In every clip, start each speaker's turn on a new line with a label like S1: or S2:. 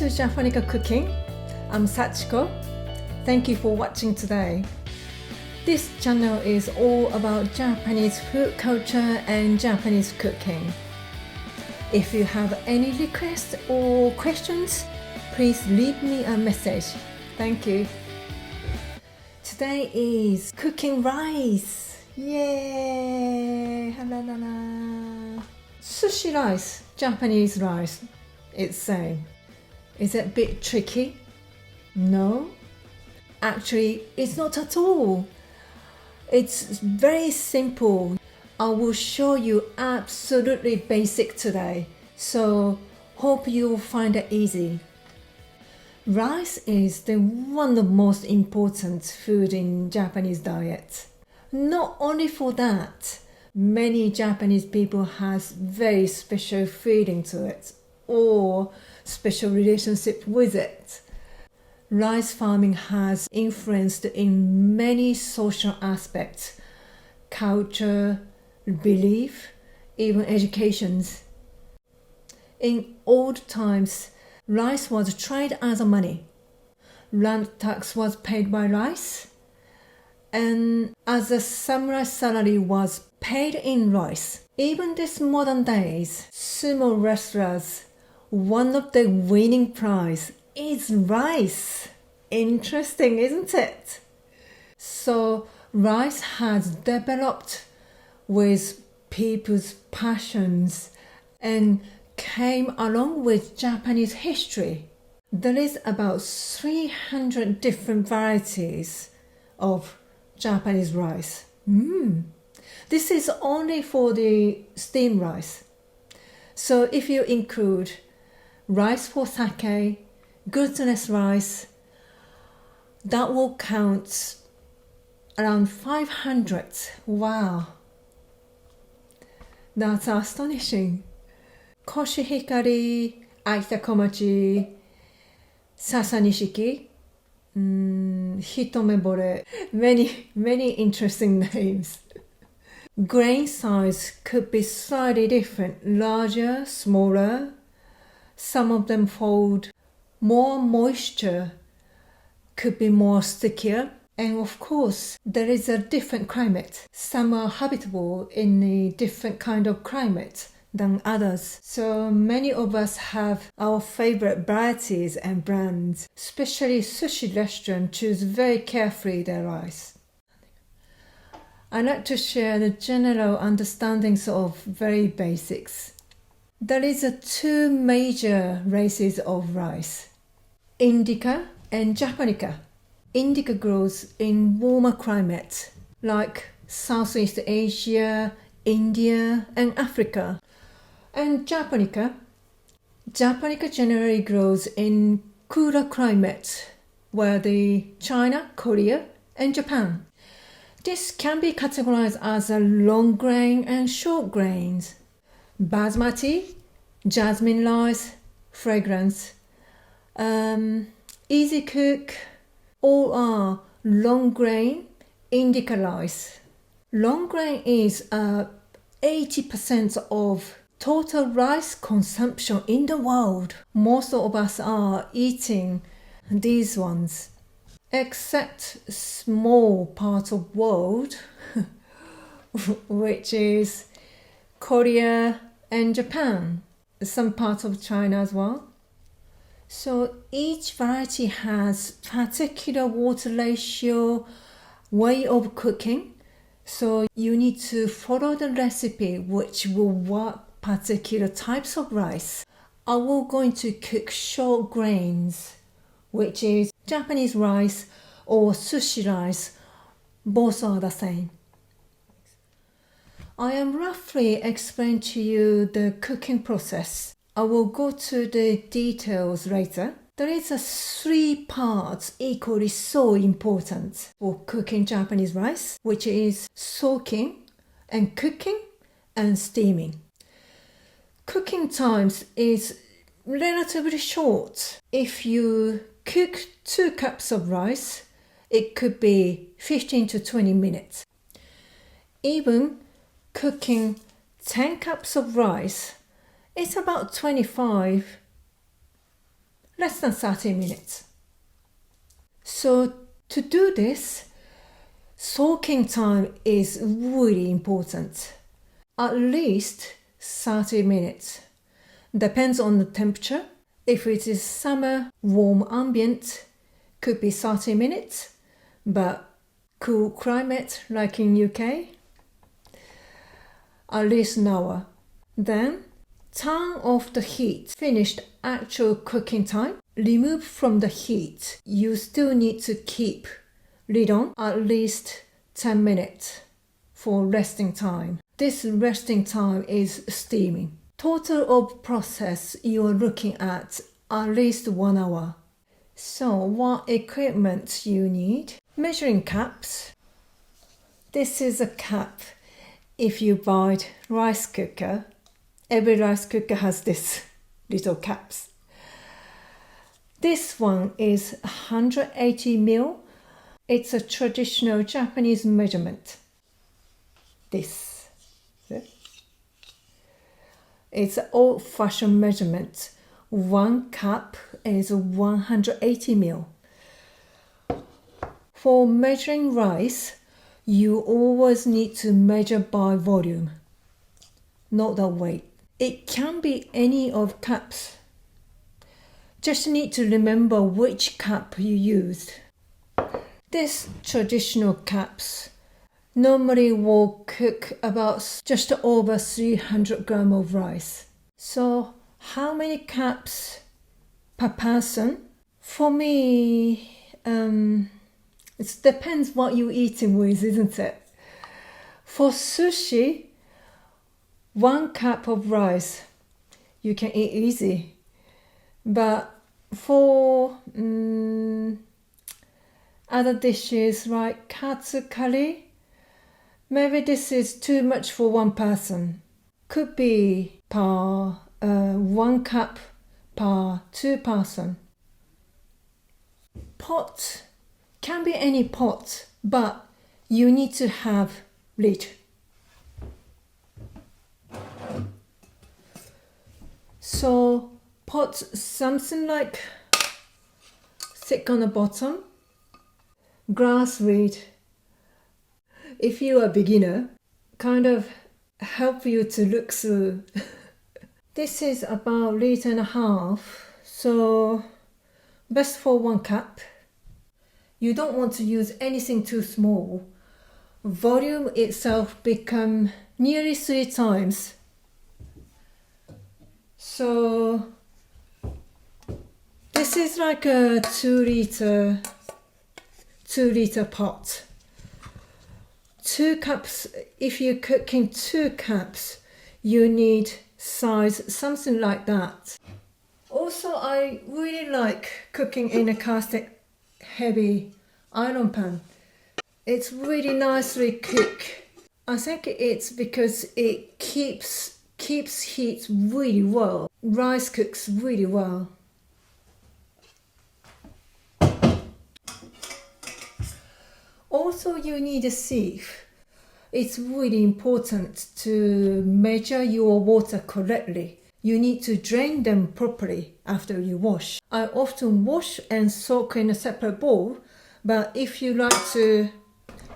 S1: to Japonica Cooking. I'm Sachiko. Thank you for watching today. This channel is all about Japanese food culture and Japanese cooking. If you have any requests or questions, please leave me a message. Thank you. Today is cooking rice. Yay! Sushi rice, Japanese rice. It's same. Is it a bit tricky? No. Actually, it's not at all. It's very simple. I will show you absolutely basic today, so hope you'll find it easy. Rice is the one of the most important food in Japanese diet. Not only for that, many Japanese people has very special feeling to it or special relationship with it. Rice farming has influenced in many social aspects, culture, belief, even educations. In old times, rice was traded as money. Land tax was paid by rice, and as a samurai salary was paid in rice. Even this modern days, sumo wrestlers, one of the winning prize is rice. Interesting, isn't it? So rice has developed with people's passions and came along with Japanese history. There is about 300 different varieties of Japanese rice. This is only for the steamed rice. So if you include rice for sake, glutinous rice, that will count around 500. Wow, that's astonishing. Koshihikari, Akita Komachi, Sasanishiki, Hitomebore, many interesting names. Grain size could be slightly different, larger, smaller. Some of them hold more moisture, could be more stickier. And of course, there is a different climate. Some are habitable in a different kind of climate than others. So many of us have our favorite varieties and brands. Especially sushi restaurants choose very carefully their rice. I like to share the general understandings of very basics. There is two major races of rice, Indica and Japonica. Indica grows in warmer climates like Southeast Asia, India and Africa. And Japonica generally grows in cooler climates where the China, Korea and Japan. This can be categorized as a long grain and short grains. Basmati, jasmine rice, fragrance, easy cook, all are long grain Indica rice. Long grain is 80% of total rice consumption in the world. Most of us are eating these ones, except small part of world, which is Korea and Japan, some parts of China as well. So each variety has particular water ratio, way of cooking. So you need to follow the recipe which will work particular types of rice. I will going to cook short grains, which is Japanese rice or sushi rice. Both are the same. I am roughly explain to you the cooking process. I will go to the details later. There is 3 parts equally so important for cooking Japanese rice, which is soaking and cooking and steaming. Cooking times is relatively short. If you cook 2 cups of rice, it could be 15 to 20 minutes. Even cooking 10 cups of rice, it's about 25, less than 30 minutes. So to do this, soaking time is really important. At least 30 minutes. Depends on the temperature. If it is summer, warm ambient, could be 30 minutes, but cool climate like in UK, at least an hour. Then turn off the heat. Finished actual cooking time. Remove from the heat. You still need to keep lid on at least 10 minutes for resting time. This resting time is steaming. Total of process you are looking at least 1 hour. So what equipment you need? Measuring cups. This is a cup. If you buy rice cooker, every rice cooker has this little cups. This one is 180 ml. It's a traditional Japanese measurement. This. It's an old-fashioned measurement. 1 cup is 180 ml. For measuring rice, you always need to measure by volume, not the weight. It can be any of cups. Just need to remember which cup you used. These traditional cups normally will cook about just over 300 grams of rice. So how many cups per person? For me, it depends what you're eating with, isn't it? For sushi, 1 cup of rice you can eat easy. But for other dishes like katsu curry, maybe this is too much for 1 person. Could be 1 cup per 2 person. Pot can be any pot, but you need to have lid. So pot something like thick on the bottom, glass lid. If you are a beginner, kind of help you to look through. This is about 1.5 liters, so best for 1 cup. You don't want to use anything too small. Volume itself become nearly 3 times. So this is like a 2 liter pot. 2 cups, if you're cooking 2 cups, you need size something like that. Also, I really like cooking in a cast heavy iron pan. It's really nicely cooked. I think it's because it keeps heat really well. Rice cooks really well. Also, you need a sieve. It's really important to measure your water correctly. You need to drain them properly after you wash. I often wash and soak in a separate bowl, but if you like to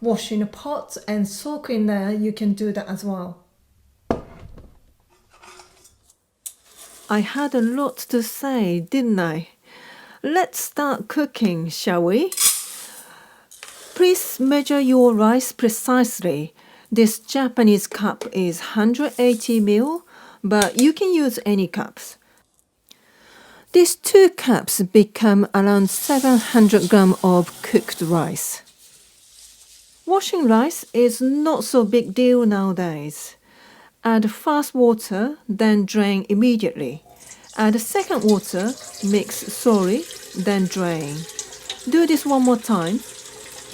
S1: wash in a pot and soak in there, you can do that as well. I had a lot to say, didn't I? Let's start cooking, shall we? Please measure your rice precisely. This Japanese cup is 180 ml, but you can use any cups. These 2 cups become around 700 grams of cooked rice. Washing rice is not so big deal nowadays. Add first water, then drain immediately. Add second water, mix thoroughly, then drain. Do this 1 more time.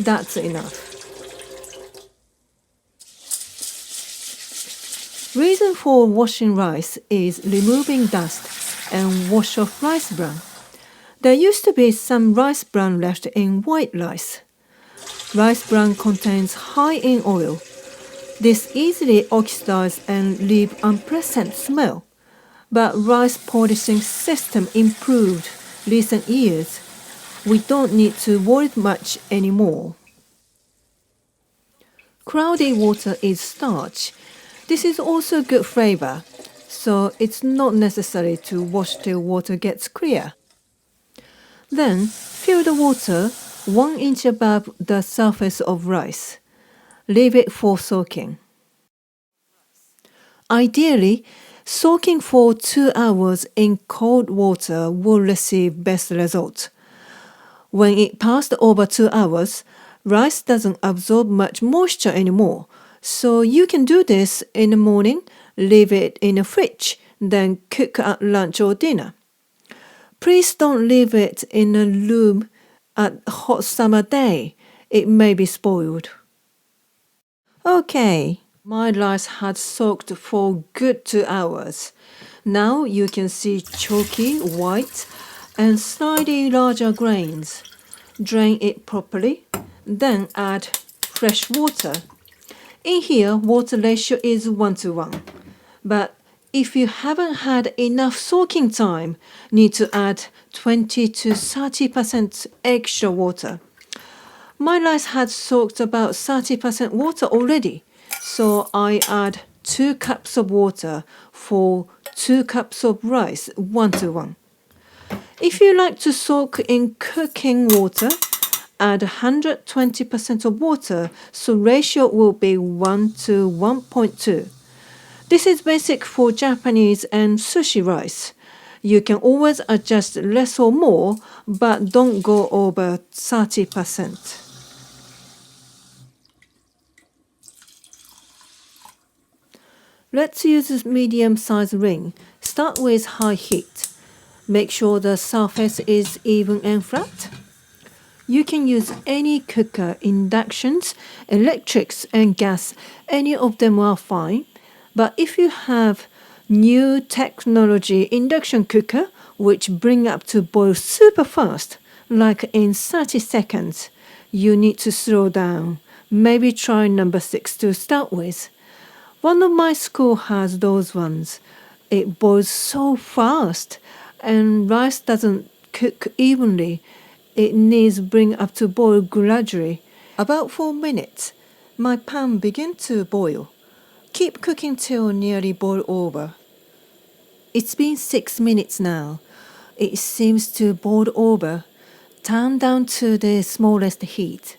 S1: That's enough. Reason for washing rice is removing dust and wash off rice bran. There used to be some rice bran left in white rice. Rice bran contains high in oil. This easily oxidizes and leaves unpleasant smell. But rice polishing system improved recent years, we don't need to worry much anymore. Cloudy water is starch. This is also good flavor, so it's not necessary to wash till water gets clear. Then fill the water 1 inch above the surface of rice. Leave it for soaking. Ideally, soaking for 2 hours in cold water will receive best result. When it passed over 2 hours, rice doesn't absorb much moisture anymore, so you can do this in the morning, leave it in the fridge, then cook at lunch or dinner. Please don't leave it in a room at a hot summer day. It may be spoiled. Okay, my rice had soaked for good 2 hours. Now you can see chalky, white, and slightly larger grains. Drain it properly, then add fresh water. In here, water ratio is 1:1. But if you haven't had enough soaking time, need to add 20 to 30% extra water. My rice had soaked about 30% water already, so I add 2 cups of water for 2 cups of rice, 1:1. If you like to soak in cooking water, add 120% of water, so ratio will be 1:1.2. This is basic for Japanese and sushi rice. You can always adjust less or more, but don't go over 30%. Let's use a medium-sized ring. Start with high heat. Make sure the surface is even and flat. You can use any cooker, inductions, electrics and gas. Any of them are fine. But if you have new technology induction cooker, which bring up to boil super fast, like in 30 seconds, you need to slow down. Maybe try number 6 to start with. One of my school has those ones. It boils so fast and rice doesn't cook evenly. It needs bring up to boil gradually. About 4 minutes, my pan begin to boil. Keep cooking till nearly boil over. It's been 6 minutes now. It seems to boil over. Turn down to the smallest heat.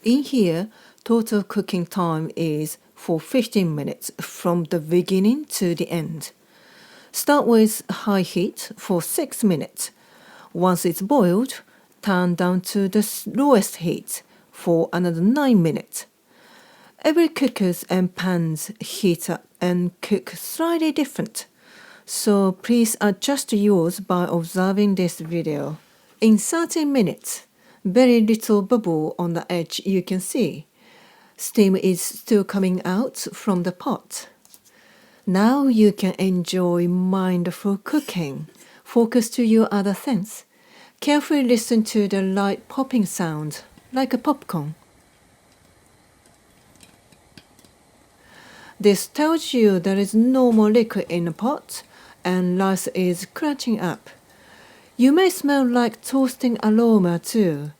S1: In here, total cooking time is for 15 minutes from the beginning to the end. Start with high heat for 6 minutes. Once it's boiled, turn down to the lowest heat for another 9 minutes. Every cookers and pans heat up and cook slightly different, so please adjust yours by observing this video. In 30 minutes, very little bubble on the edge you can see. Steam is still coming out from the pot. Now you can enjoy mindful cooking. Focus to your other sense. Carefully listen to the light popping sound, like a popcorn. This tells you there is no more liquid in the pot and rice is crunching up. You may smell like toasting aroma too.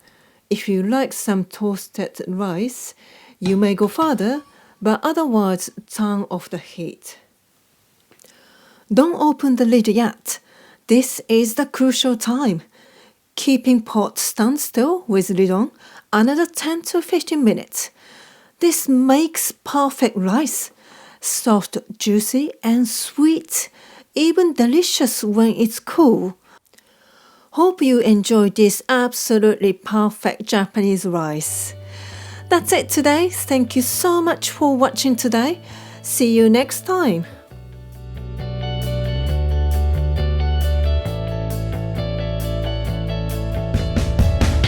S1: If you like some toasted rice, you may go further, but otherwise turn off the heat. Don't open the lid yet. This is the crucial time. Keeping pot stand still with lid on another 10 to 15 minutes. This makes perfect rice. Soft, juicy and sweet, even delicious when it's cool. Hope you enjoyed this absolutely perfect Japanese rice. That's it today. Thank you so much for watching today. See you next time.